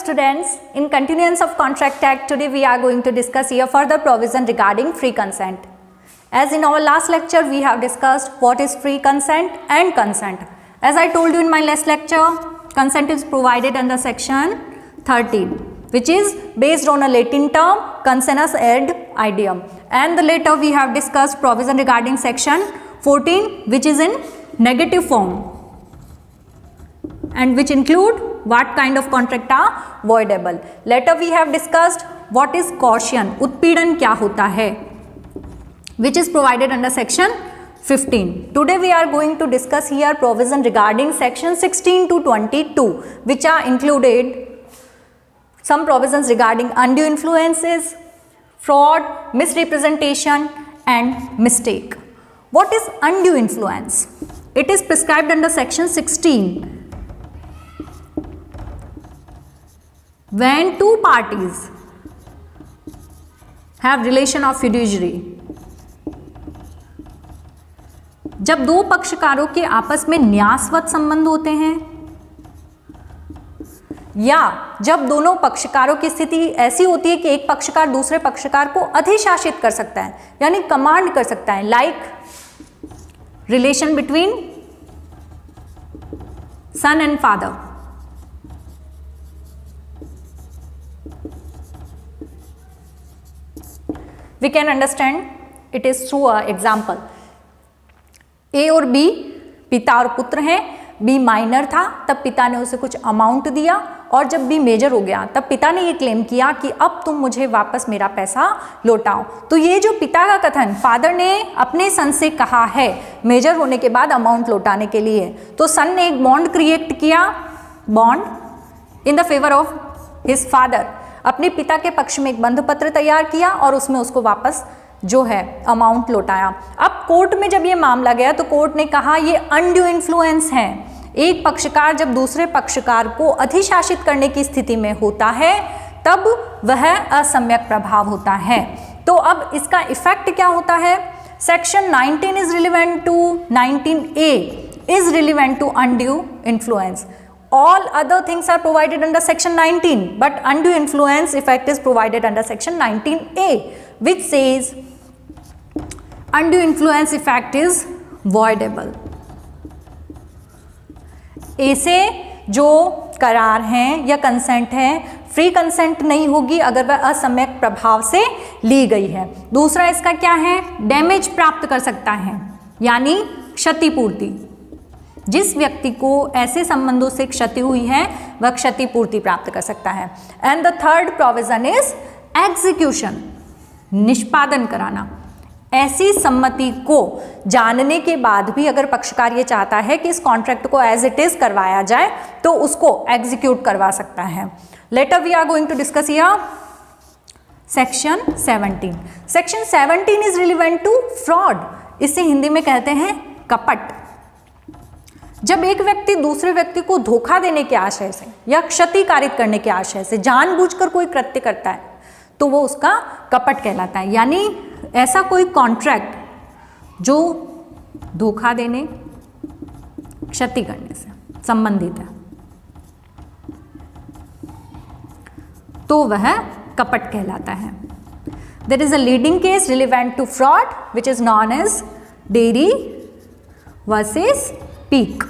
students, in continuance of Contract Act, today we are going to discuss here further provision regarding free consent. As in our last lecture, we have discussed what is free consent and consent. As I told you in my last lecture, consent is provided under section 13, which is based on a Latin term, consensus ad ideum. And later we have discussed provision regarding section 14, which is in negative form and which include what kind of contract are voidable. Later we have discussed what is caution, उत्पीड़न क्या होता है, which is provided under section 15. Today we are going to discuss here provision regarding section 16 to 22, which are included some provisions regarding undue influences, fraud, misrepresentation and mistake. What is undue influence? It is prescribed under section 16. When two parties have relation of fiduciary, जब दो पक्षकारों के आपस में न्यासवत संबंध होते हैं या जब दोनों पक्षकारों की स्थिति ऐसी होती है कि एक पक्षकार दूसरे पक्षकार को अधिशासित कर सकता है, यानी कमांड कर सकता है, like relation between son and father. We can understand it is through a example. A और B पिता और पुत्र हैं. B माइनर था, तब पिता ने उसे कुछ अमाउंट दिया और जब B मेजर हो गया तब पिता ने ये क्लेम किया कि अब तुम मुझे वापस मेरा पैसा लौटाओ. तो ये जो पिता का कथन फादर ने अपने सन से कहा है मेजर होने के बाद अमाउंट लौटाने के लिए, तो सन ने एक बॉन्ड क्रिएट किया, bond in the favour of his father, अपने पिता के पक्ष में एक बंध पत्र तैयार किया और उसमें उसको वापस जो है अमाउंट लौटाया. अब कोर्ट में जब ये मामला गया तो कोर्ट ने कहा ये अनड्यू इन्फ्लुएंस है. एक पक्षकार जब दूसरे पक्षकार को अधिशासित करने की स्थिति में होता है तब वह असम्यक प्रभाव होता है. तो अब इसका इफेक्ट क्या होता है? Section 19 is relevant to 19A is relevant to undue influence. All other things are provided under section 19, but undue influence effect is provided under section 19A, which says undue influence effect is voidable. ऐसे जो करार हैं या consent है, free consent नहीं होगी अगर वह असम्यक प्रभाव से ली गई है. दूसरा इसका क्या है? डैमेज प्राप्त कर सकता है, यानी क्षतिपूर्ति. जिस व्यक्ति को ऐसे संबंधों से क्षति हुई है वह क्षतिपूर्ति प्राप्त कर सकता है. And the third provision is execution, निष्पादन कराना. ऐसी सम्मति को जानने के बाद भी अगर पक्षकार ये चाहता है कि इस कॉन्ट्रैक्ट को एज इट इज करवाया जाए तो उसको एग्जीक्यूट करवा सकता है. Later we are going to discuss here section 17. Section 17 is relevant to fraud. इसे हिंदी में कहते हैं कपट. जब एक व्यक्ति दूसरे व्यक्ति को धोखा देने के आशय से या क्षति कारित करने के आशय से जानबूझकर कोई कृत्य करता है तो वो उसका कपट कहलाता है. यानी ऐसा कोई कॉन्ट्रैक्ट जो धोखा देने, क्षति करने से संबंधित है तो वह कपट कहलाता है. There is a leading case relevant to fraud which is known as Derry versus Peek.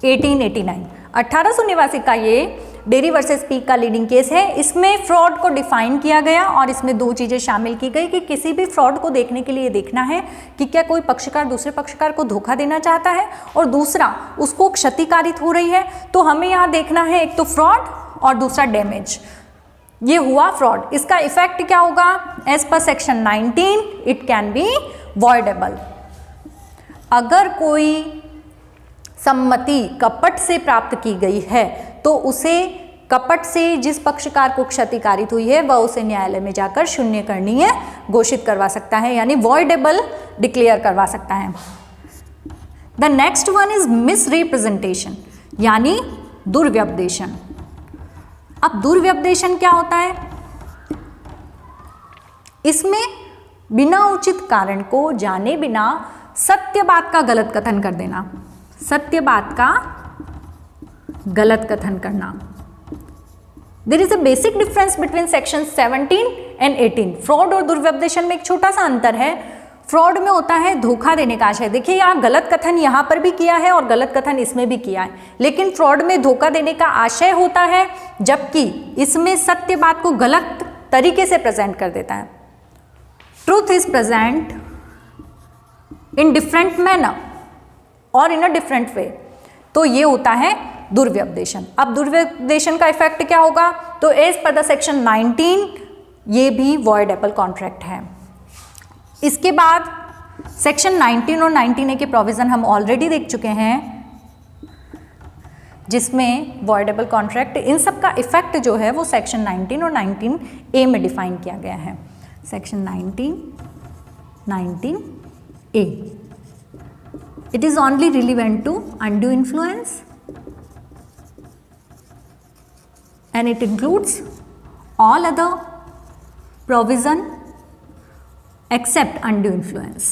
(1889) 1889 का ये डेयरी वर्सेस पीक का लीडिंग केस है. इसमें फ्रॉड को डिफाइन किया गया और इसमें दो चीजें शामिल की गई कि किसी भी फ्रॉड को देखने के लिए देखना है कि क्या कोई पक्षकार दूसरे पक्षकार को धोखा देना चाहता है और दूसरा उसको क्षति कारित हो रही है. तो हमें यहाँ देखना है एक तो फ्रॉड और दूसरा डैमेज. ये हुआ फ्रॉड. इसका इफेक्ट क्या होगा? As per section 19 it can be voidable. अगर कोई सम्मति कपट से प्राप्त की गई है तो उसे कपट से जिस पक्षकार को क्षति कारित हुई है वह उसे न्यायालय में जाकर शून्य करनीय घोषित करवा सकता है, यानी वॉइडेबल डिक्लेयर करवा सकता है. The next one is misrepresentation, यानी दुर्व्यपदेशन. अब दुर्व्यपदेशन क्या होता है? इसमें बिना उचित कारण को जाने बिना सत्य बात का गलत कथन कर देना. सत्य बात का गलत कथन करना। There is a basic difference between section 17 and 18। Fraud और दुर्व्यपदेशन में एक छोटा सा अंतर है। फ्रॉड में होता है धोखा देने का आशय। देखिए यहाँ गलत कथन यहाँ पर भी किया है और गलत कथन इसमें भी किया है, लेकिन फ्रॉड में धोखा देने का आशय होता है, जबकि इसमें सत्य बात को गलत तरीके से प्रेजेंट कर देता है। Truth is present in different manner और इन अ डिफरेंट वे, तो ये होता है दुर्व्यपदेशन। अब दुर्व्यपदेशन का इफेक्ट क्या होगा, तो एज पर द सेक्शन 19 ये भी वॉइडेबल कॉन्ट्रैक्ट है। इसके बाद सेक्शन 19 और 19A के प्रोविजन हम ऑलरेडी देख चुके हैं, जिसमें वॉइडेबल कॉन्ट्रैक्ट इन सब का इफेक्ट जो है वो सेक्शन 19 और 19A में डिफाइन किया गया है। Section 19A it is only relevant to undue influence and it includes all other provision except undue influence।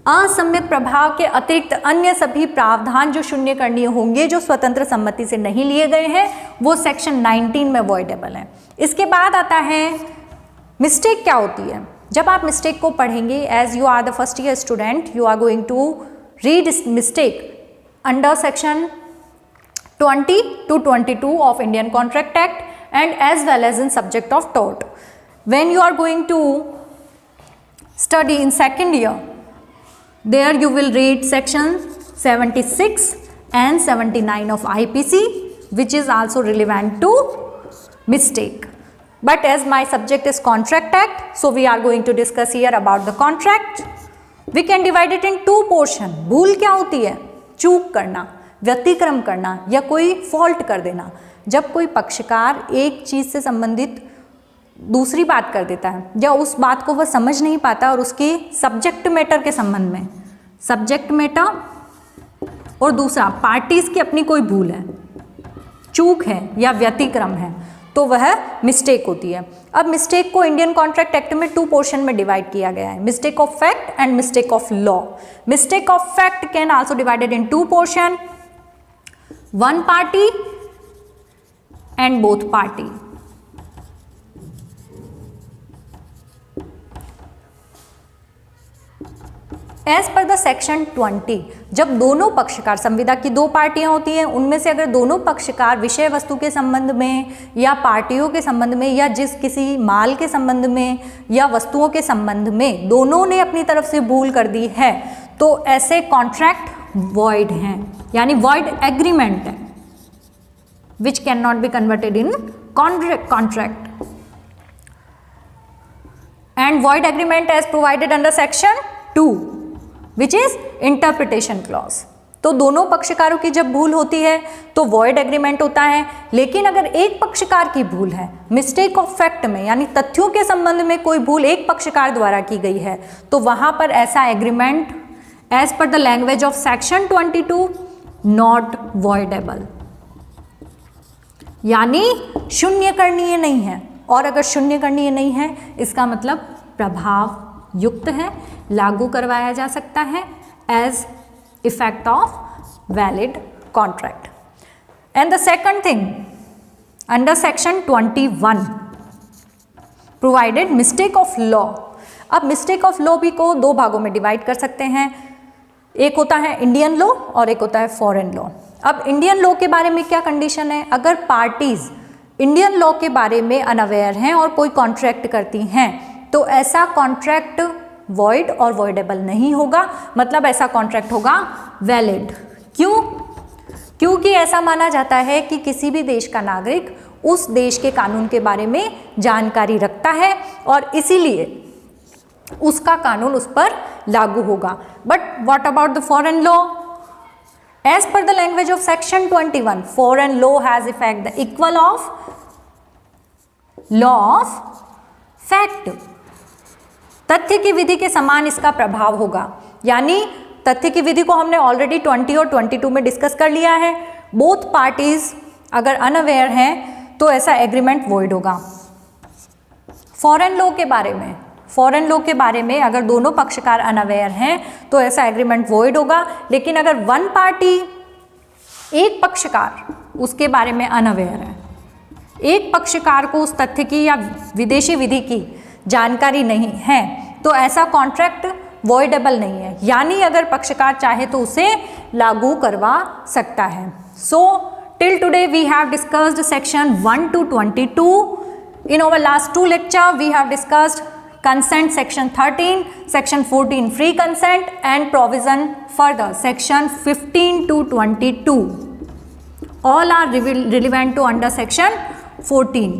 असम्यक प्रभाव के अतिरिक्त अन्य सभी प्रावधान जो शून्य करणीय होंगे, जो स्वतंत्र सम्मति से नहीं लिए गए हैं, वो सेक्शन 19 में वॉइडेबल है। इसके बाद आता है मिस्टेक क्या होती है। जब आप मिस्टेक को पढ़ेंगे, as you are the first year student, you are going to read mistake under section 20 to 22 of Indian Contract Act and as well as in subject of tort. When you are going to study in second year, there you will read section 76 and 79 of IPC, which is also relevant to mistake. But as my subject is Contract Act, so we are going to discuss here about the contract. We can divide it in two portion. भूल क्या होती है, चूक करना, व्यतिक्रम करना या कोई fault कर देना। जब कोई पक्षकार एक चीज़ से संबंधित दूसरी बात कर देता है या उस बात को वह समझ नहीं पाता और उसके सब्जेक्ट मैटर के संबंध में, सब्जेक्ट मैटर और दूसरा पार्टीज की अपनी कोई भूल है, चूक है या व्यतिक्रम है, तो वह मिस्टेक होती है। अब मिस्टेक को इंडियन कॉन्ट्रैक्ट एक्ट में 2 पोर्शन में डिवाइड किया गया है, mistake of fact and mistake of law. Mistake of fact can also divided in 2 portion, one party and both party। As per the section 20, जब दोनों पक्षकार, संविदा की 2 पार्टियां होती हैं, उनमें से अगर दोनों पक्षकार विषय वस्तु के संबंध में या पार्टियों के संबंध में या जिस किसी माल के संबंध में या वस्तुओं के संबंध में दोनों ने अपनी तरफ से भूल कर दी है, तो ऐसे कॉन्ट्रैक्ट वॉइड हैं, यानी वॉइड एग्रीमेंट है, which cannot be converted in contract and void agreement as provided under section 2 which is interpretation clause। तो दोनों पक्षकारों की जब भूल होती है तो void agreement होता है, लेकिन अगर एक पक्षकार की भूल है, मिस्टेक ऑफ फैक्ट में यानी तथ्यों के संबंध में कोई भूल एक पक्षकार द्वारा की गई है, तो वहां पर ऐसा agreement as per the language of section 22 not voidable, यानी शून्य करणीय नहीं है। और अगर शून्य करणीय नहीं है, इसका मतलब प्रभाव युक्त है, लागू करवाया जा सकता है as effect of valid contract. And the second thing under section 21 provided mistake of law. अब मिस्टेक ऑफ लॉ भी को 2 भागों में डिवाइड कर सकते हैं, एक होता है इंडियन लॉ और एक होता है फॉरेन लॉ। अब इंडियन लॉ के बारे में क्या कंडीशन है, अगर पार्टीज इंडियन लॉ के बारे में अनअवेयर हैं और कोई कॉन्ट्रैक्ट करती हैं, तो ऐसा कॉन्ट्रैक्ट वॉइड और वॉइडेबल नहीं होगा, मतलब ऐसा कॉन्ट्रैक्ट होगा वैलिड। क्यों? क्योंकि ऐसा माना जाता है कि किसी भी देश का नागरिक उस देश के कानून के बारे में जानकारी रखता है और इसीलिए उसका कानून उस पर लागू होगा। But what about the foreign law? As per the language of section 21, foreign law has effect the equal of law of fact। तथ्य की विधि के समान इसका प्रभाव होगा, यानी तथ्य की विधि को हमने ऑलरेडी 20 और 22 में डिस्कस कर लिया है। बोथ पार्टीज अगर अनअवेयर हैं तो ऐसा एग्रीमेंट वॉइड होगा। फॉरेन लॉ के बारे में फॉरेन लॉ के बारे में अगर दोनों पक्षकार अनअवेयर हैं तो ऐसा एग्रीमेंट वॉइड होगा, लेकिन अगर वन पार्टी, एक पक्षकार उसके बारे में अनअवेयर है, एक पक्षकार को उस तथ्य की या विदेशी विधि की जानकारी नहीं है, तो ऐसा कॉन्ट्रैक्ट वॉइडेबल नहीं है, यानी अगर पक्षकार चाहे तो उसे लागू करवा सकता है। So till today we have discussed section 1 to 22. In our last 2 lecture we have discussed consent section 13, section 14 free consent and provision further section 15 to 22. All are relevant to under section 14.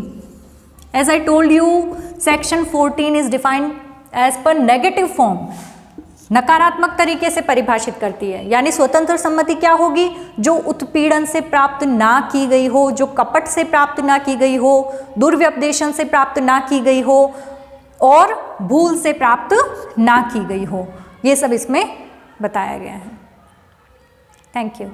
As I told you, section 14 is defined as per negative form, नकारात्मक तरीके से परिभाषित करती है, यानी स्वतंत्र सम्मति क्या होगी? जो उत्पीड़न से प्राप्त ना की गई हो, जो कपट से प्राप्त ना की गई हो, दुर्व्यपदेशन से प्राप्त ना की गई हो और भूल से प्राप्त ना की गई हो, ये सब इसमें बताया गया है। Thank you.